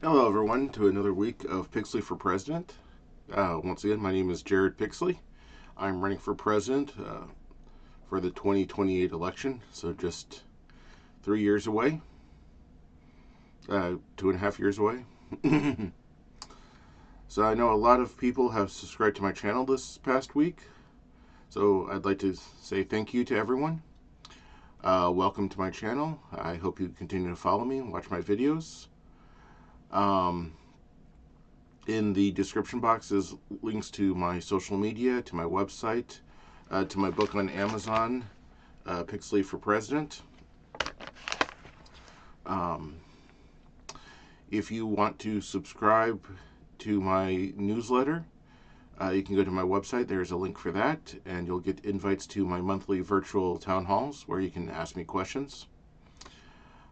Hello, everyone, to another week of Pixley for President. Once again, my name is Jared Pixley. I'm running for president for the 2028 election, so just 3 years away, 2.5 years away. So I know a lot of people have subscribed to my channel this past week, so I'd like to say thank you to everyone. Welcome to my channel. I hope you continue to follow me and watch my videos. In the description box is links to my social media, to my website, to my book on Amazon, Pixley for President. If you want to subscribe to my newsletter, you can go to my website. There's a link for that, and you'll get invites to my monthly virtual town halls where you can ask me questions.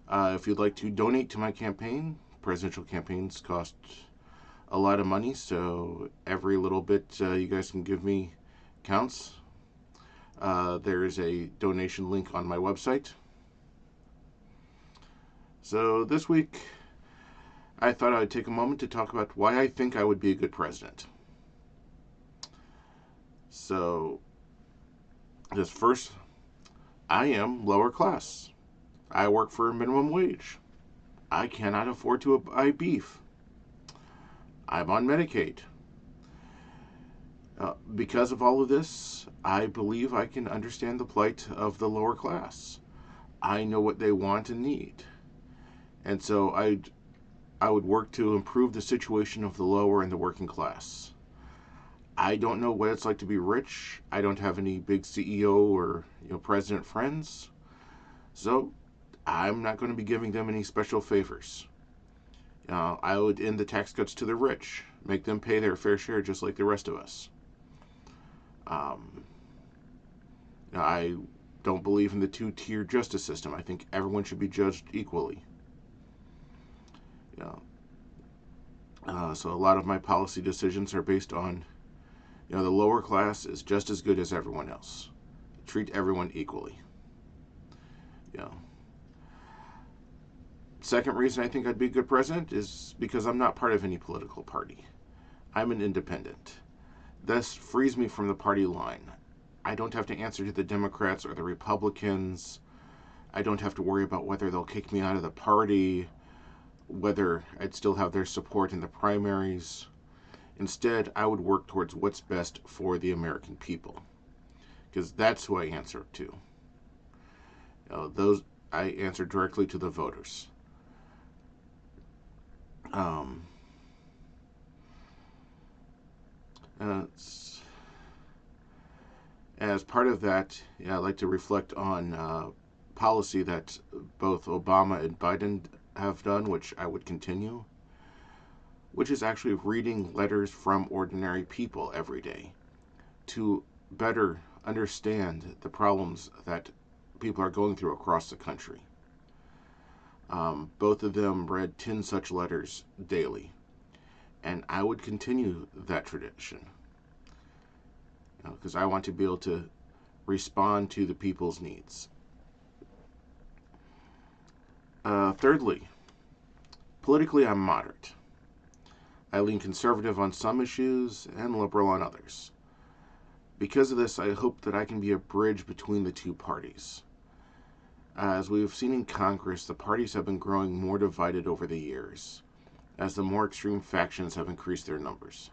If you'd like to donate to my campaign, presidential campaigns cost a lot of money, so every little bit you guys can give me counts. There is a donation link on my website. So this week, I thought I would take a moment to talk about why I think I would be a good president. So, just first, I am lower class. I work for a minimum wage. I cannot afford to buy beef. I'm on Medicaid. Because of all of this, I believe I can understand the plight of the lower class. I know what they want and need. And so I would work to improve the situation of the lower and the working class. I don't know what it's like to be rich. I don't have any big CEO or president friends. So I'm not going to be giving them any special favors. I would end the tax cuts to the rich, make them pay their fair share just like the rest of us. I don't believe in the two-tier justice system. I think everyone should be judged equally. So a lot of my policy decisions are based on, the lower class is just as good as everyone else. Treat everyone equally. Second reason I think I'd be a good president is because I'm not part of any political party. I'm an independent. This frees me from the party line. I don't have to answer to the Democrats or the Republicans. I don't have to worry about whether they'll kick me out of the party, whether I'd still have their support in the primaries. Instead, I would work towards what's best for the American people, because that's who I answer to. I answer directly to the voters. As part of that, I'd like to reflect on policy that both Obama and Biden have done, which I would continue, which is actually reading letters from ordinary people every day to better understand the problems that people are going through across the country. Both of them read 10 such letters daily, and I would continue that tradition because I want to be able to respond to the people's needs. Thirdly, politically, I'm moderate. I lean conservative on some issues and liberal on others. Because of this, I hope that I can be a bridge between the two parties. As we have seen in Congress, the parties have been growing more divided over the years, as the more extreme factions have increased their numbers.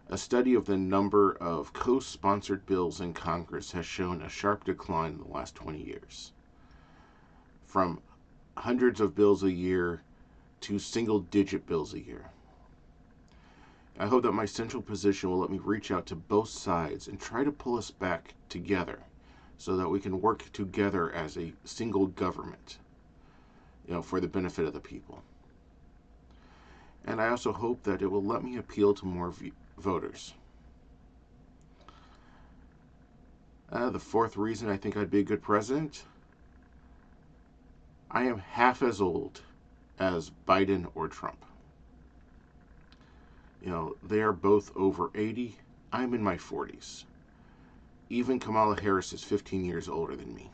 A study of the number of co-sponsored bills in Congress has shown a sharp decline in the last 20 years, from hundreds of bills a year to single-digit bills a year. I hope that my central position will let me reach out to both sides and try to pull us back together so that we can work together as a single government, for the benefit of the people. And I also hope that it will let me appeal to more voters. The fourth reason I think I'd be a good president, I am half as old as Biden or Trump. They are both over 80. I'm in my 40s. Even Kamala Harris is 15 years older than me.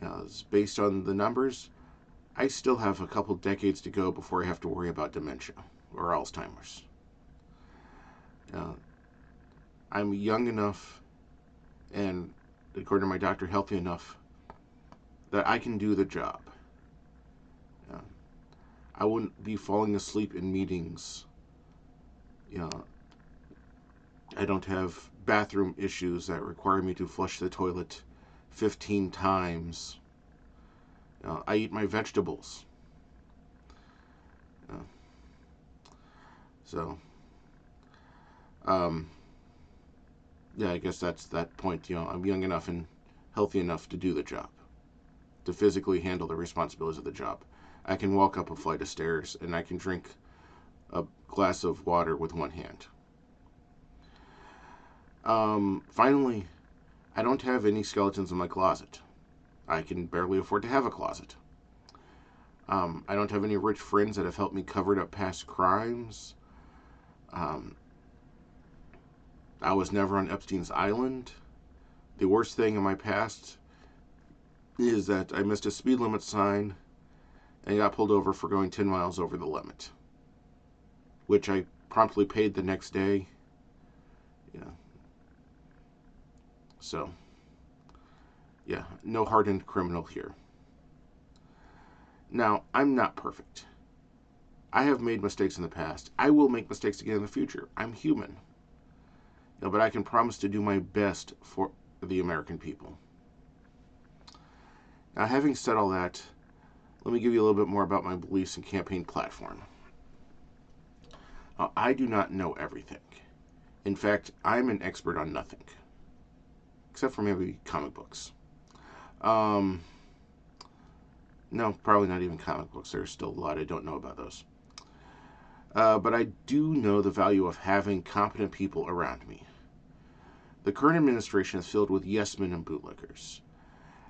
It's based on the numbers. I still have a couple decades to go before I have to worry about dementia or Alzheimer's. Uh, I'm young enough and, according to my doctor, healthy enough that I can do the job. Uh, I wouldn't be falling asleep in meetings. You know, I don't have bathroom issues that require me to flush the toilet 15 times. I eat my vegetables. Uh, so, um, yeah, I guess that's that point. I'm young enough and healthy enough to do the job, to physically handle the responsibilities of the job. I can walk up a flight of stairs and I can drink a glass of water with one hand. Finally, I don't have any skeletons in my closet. I can barely afford to have a closet. I don't have any rich friends that have helped me cover up past crimes. Um, I was never on Epstein's Island. The worst thing in my past is that I missed a speed limit sign and got pulled over for going 10 miles over the limit, which I promptly paid the next day. Yeah. So, yeah, no hardened criminal here. Now, I'm not perfect. I have made mistakes in the past. I will make mistakes again in the future. I'm human. But I can promise to do my best for the American people. Now, having said all that, let me give you a little bit more about my beliefs and campaign platform. I do not know everything. In fact, I'm an expert on nothing, except for maybe comic books. No, probably not even comic books. There's still a lot I don't know about those. But I do know the value of having competent people around me. The current administration is filled with yes men and bootlickers.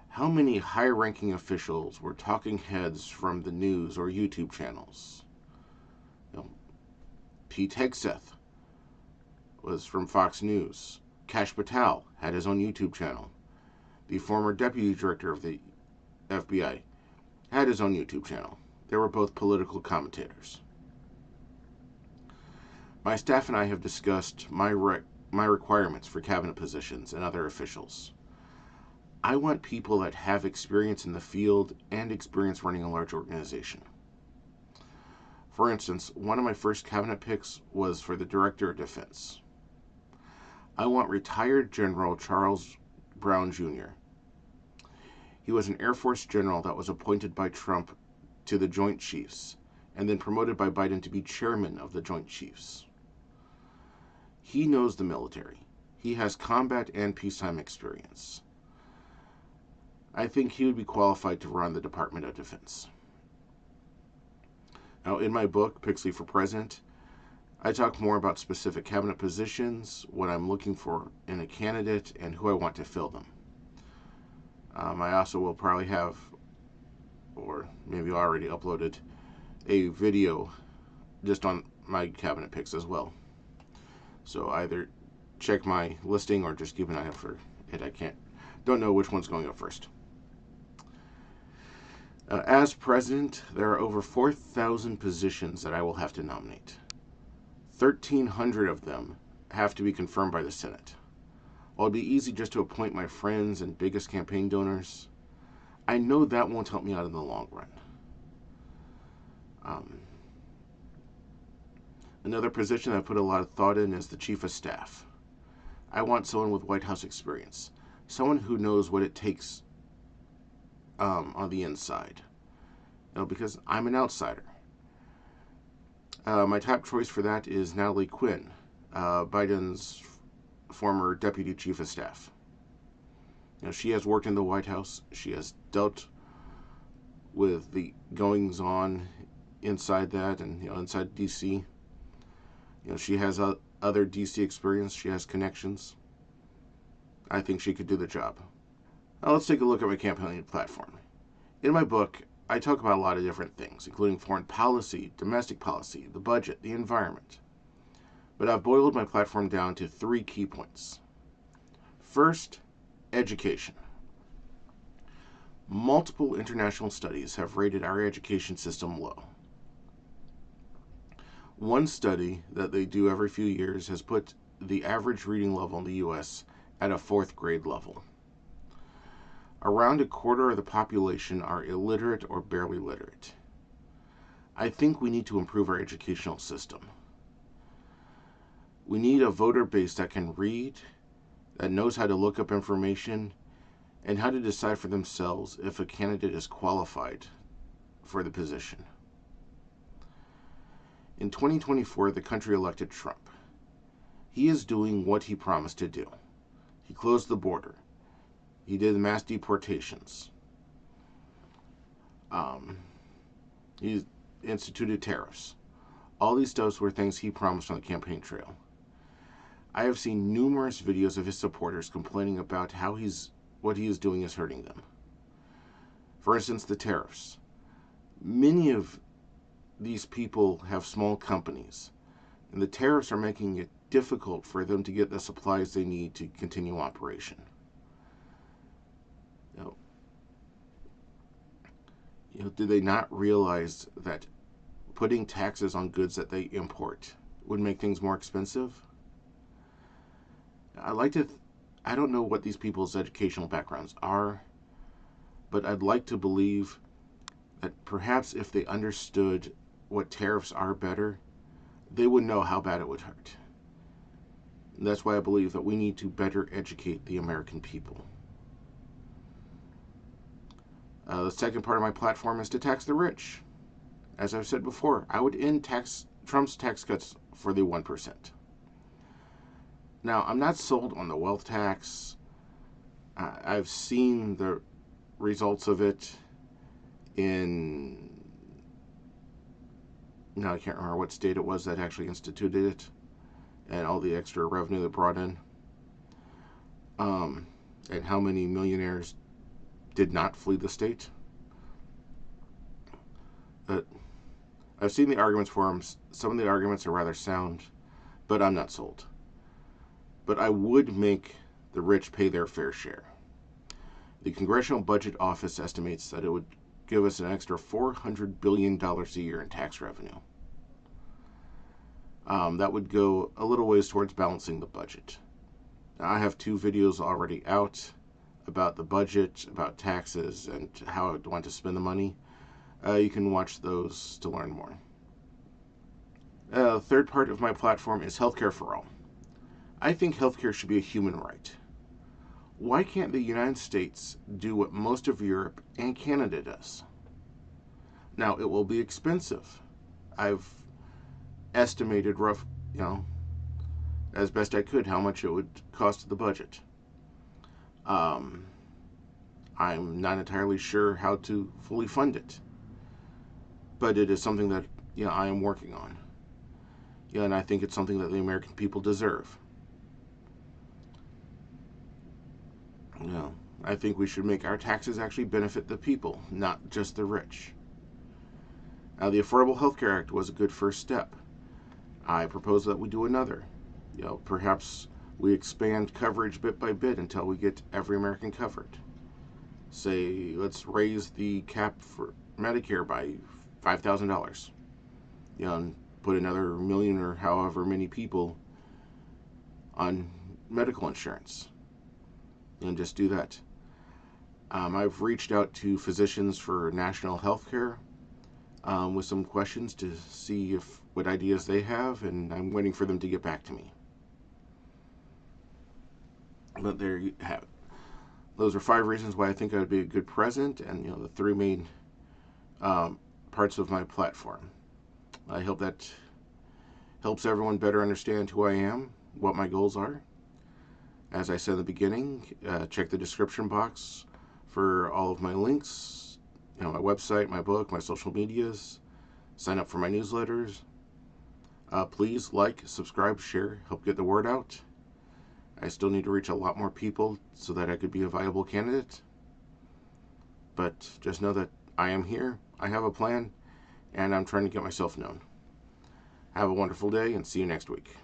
How many high-ranking officials were talking heads from the news or YouTube channels? Pete Hegseth was from Fox News. Kash Patel had his own YouTube channel. The former deputy director of the FBI had his own YouTube channel. They were both political commentators. My staff and I have discussed my requirements for cabinet positions and other officials. I want people that have experience in the field and experience running a large organization. For instance, one of my first cabinet picks was for the Director of Defense. I want retired General Charles Brown Jr. He was an Air Force general that was appointed by Trump to the Joint Chiefs and then promoted by Biden to be chairman of the Joint Chiefs. He knows the military. He has combat and peacetime experience. I think he would be qualified to run the Department of Defense. Now, in my book, Pixley for President, I talk more about specific cabinet positions, what I'm looking for in a candidate, and who I want to fill them. I also will probably have, or maybe already uploaded, a video just on my cabinet picks as well. So either check my listing or just keep an eye out for it. Don't know which one's going up first. As president, there are over 4,000 positions that I will have to nominate. 1,300 of them have to be confirmed by the Senate. While it'd be easy just to appoint my friends and biggest campaign donors, I know that won't help me out in the long run. Another position I put a lot of thought in is the Chief of Staff. I want someone with White House experience, someone who knows what it takes on the inside. Because I'm an outsider. My top choice for that is Natalie Quinn, Biden's former Deputy Chief of Staff. She has worked in the White House. She has dealt with the goings-on inside that and inside D.C. She has other D.C. experience. She has connections. I think she could do the job. Now let's take a look at my campaign platform. In my book, I talk about a lot of different things, including foreign policy, domestic policy, the budget, the environment. But I've boiled my platform down to 3 key points. First, education. Multiple international studies have rated our education system low. One study that they do every few years has put the average reading level in the U.S. at a fourth grade level. Around a quarter of the population are illiterate or barely literate. I think we need to improve our educational system. We need a voter base that can read, that knows how to look up information, and how to decide for themselves if a candidate is qualified for the position. In 2024, the country elected Trump. He is doing what he promised to do. He closed the border. He did mass deportations. He instituted tariffs. All these stuff were things he promised on the campaign trail. I have seen numerous videos of his supporters complaining about how what he is doing is hurting them. For instance, the tariffs. Many of these people have small companies, and the tariffs are making it difficult for them to get the supplies they need to continue operation. Do they not realize that putting taxes on goods that they import would make things more expensive? I don't know what these people's educational backgrounds are, but I'd like to believe that perhaps if they understood what tariffs are better, they would know how bad it would hurt. And that's why I believe that we need to better educate the American people. The second part of my platform is to tax the rich. As I've said before, I would end Trump's tax cuts for the 1%. Now, I'm not sold on the wealth tax. I've seen the results of it now I can't remember what state it was that actually instituted it, and all the extra revenue that brought in, and how many millionaires did not flee the state. But I've seen the arguments for them. Some of the arguments are rather sound, but I'm not sold. But I would make the rich pay their fair share. The Congressional Budget Office estimates that it would give us an extra $400 billion a year in tax revenue. That would go a little ways towards balancing the budget. Now, I have 2 videos already out about the budget, about taxes, and how I would want to spend the money. You can watch those to learn more. The third part of my platform is healthcare for all. I think healthcare should be a human right. Why can't the United States do what most of Europe and Canada does? Now, it will be expensive. I've estimated as best I could how much it would cost the budget. I'm not entirely sure how to fully fund it, but it is something that I am working on. And I think it's something that the American people deserve. I think we should make our taxes actually benefit the people, not just the rich. Now, the Affordable Health Care Act was a good first step. I propose that we do another. Perhaps we expand coverage bit by bit until we get every American covered. Say, let's raise the cap for Medicare by $5,000. And put another million or however many people on medical insurance. And just do that. I've reached out to physicians for national health care with some questions to see what ideas they have, and I'm waiting for them to get back to me. But there you have it. Those are 5 reasons why I think I would be a good president, and the 3 main parts of my platform. I hope that helps everyone better understand who I am, what my goals are. As I said in the beginning, check the description box for all of my links, my website, my book, my social medias. Sign up for my newsletters. Please like, subscribe, share, help get the word out. I still need to reach a lot more people so that I could be a viable candidate. But just know that I am here, I have a plan, and I'm trying to get myself known. Have a wonderful day, and see you next week.